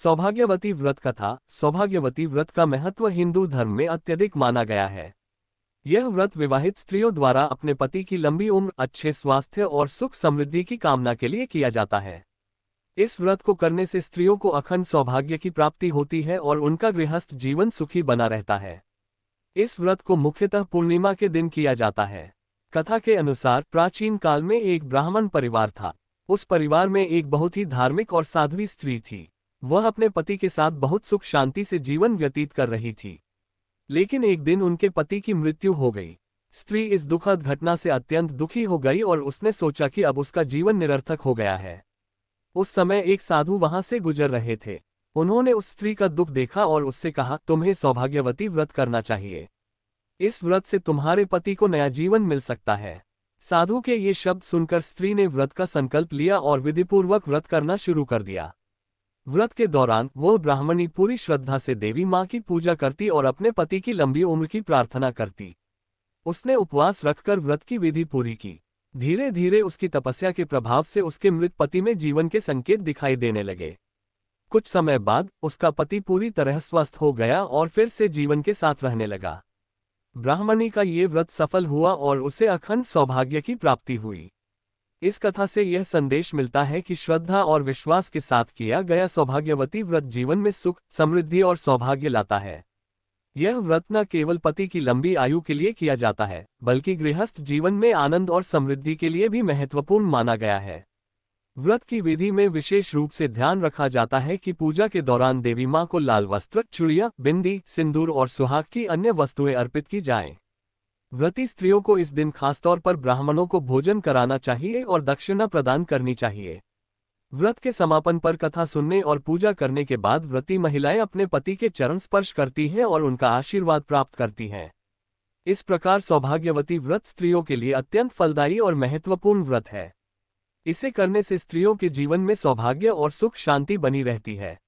सौभाग्यवती व्रत कथा। सौभाग्यवती व्रत का महत्व हिंदू धर्म में अत्यधिक माना गया है। यह व्रत विवाहित स्त्रियों द्वारा अपने पति की लंबी उम्र, अच्छे स्वास्थ्य और सुख समृद्धि की कामना के लिए किया जाता है। इस व्रत को करने से स्त्रियों को अखंड सौभाग्य की प्राप्ति होती है और उनका गृहस्थ जीवन सुखी बना रहता है। इस व्रत को मुख्यतः पूर्णिमा के दिन किया जाता है। कथा के अनुसार प्राचीन काल में एक ब्राह्मण परिवार था। उस परिवार में एक बहुत ही धार्मिक और साध्वी स्त्री थी। वह अपने पति के साथ बहुत सुख शांति से जीवन व्यतीत कर रही थी। लेकिन एक दिन उनके पति की मृत्यु हो गई। स्त्री इस दुखद घटना से अत्यंत दुखी हो गई और उसने सोचा कि अब उसका जीवन निरर्थक हो गया है। उस समय एक साधु वहां से गुजर रहे थे। उन्होंने उस स्त्री का दुख देखा और उससे कहा, तुम्हें सौभाग्यवती व्रत करना चाहिए। इस व्रत से तुम्हारे पति को नया जीवन मिल सकता है। साधु के ये शब्द सुनकर स्त्री ने व्रत का संकल्प लिया और विधिपूर्वक व्रत करना शुरू कर दिया। व्रत के दौरान वो ब्राह्मणी पूरी श्रद्धा से देवी माँ की पूजा करती और अपने पति की लंबी उम्र की प्रार्थना करती। उसने उपवास रखकर व्रत की विधि पूरी की। धीरे धीरे उसकी तपस्या के प्रभाव से उसके मृत पति में जीवन के संकेत दिखाई देने लगे। कुछ समय बाद उसका पति पूरी तरह स्वस्थ हो गया और फिर से जीवन के साथ रहने लगा। ब्राह्मणी का ये व्रत सफल हुआ और उसे अखंड सौभाग्य की प्राप्ति हुई। इस कथा से यह संदेश मिलता है कि श्रद्धा और विश्वास के साथ किया गया सौभाग्यवती व्रत जीवन में सुख, समृद्धि और सौभाग्य लाता है। यह व्रत न केवल पति की लंबी आयु के लिए किया जाता है, बल्कि गृहस्थ जीवन में आनंद और समृद्धि के लिए भी महत्वपूर्ण माना गया है। व्रत की विधि में विशेष रूप से ध्यान रखा जाता है कि पूजा के दौरान देवी माँ को लाल वस्त्र, चूड़ियां, बिंदी, सिंदूर और सुहाग की अन्य वस्तुएं अर्पित की जाएं। व्रती स्त्रियों को इस दिन खासतौर पर ब्राह्मणों को भोजन कराना चाहिए और दक्षिणा प्रदान करनी चाहिए। व्रत के समापन पर कथा सुनने और पूजा करने के बाद व्रती महिलाएं अपने पति के चरण स्पर्श करती हैं और उनका आशीर्वाद प्राप्त करती हैं। इस प्रकार सौभाग्यवती व्रत स्त्रियों के लिए अत्यंत फलदायी और महत्वपूर्ण व्रत है। इसे करने से स्त्रियों के जीवन में सौभाग्य और सुख शांति बनी रहती है।